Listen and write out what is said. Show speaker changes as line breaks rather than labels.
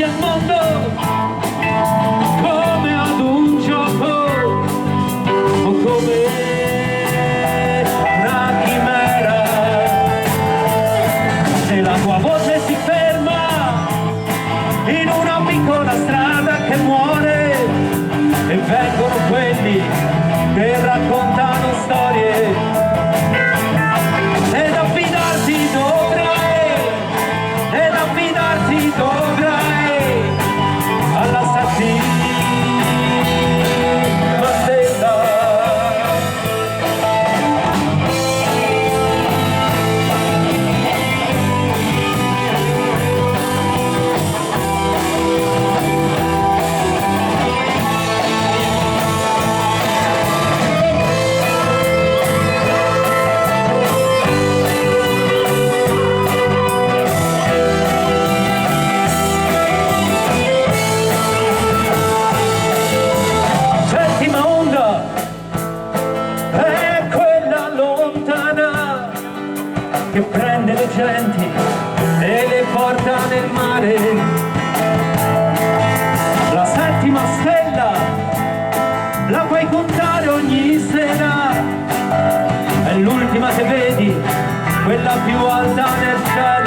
al mondo come ad un gioco o come una chimera. Se la tua voce si ferma in una piccola strada che muore e vengono quelli che raccontano storie, ed affidarti dovrai alla santima stella. Che prende le genti e le porta nel mare. La settima stella la puoi contare ogni sera, è l'ultima che vedi, quella più alta nel cielo.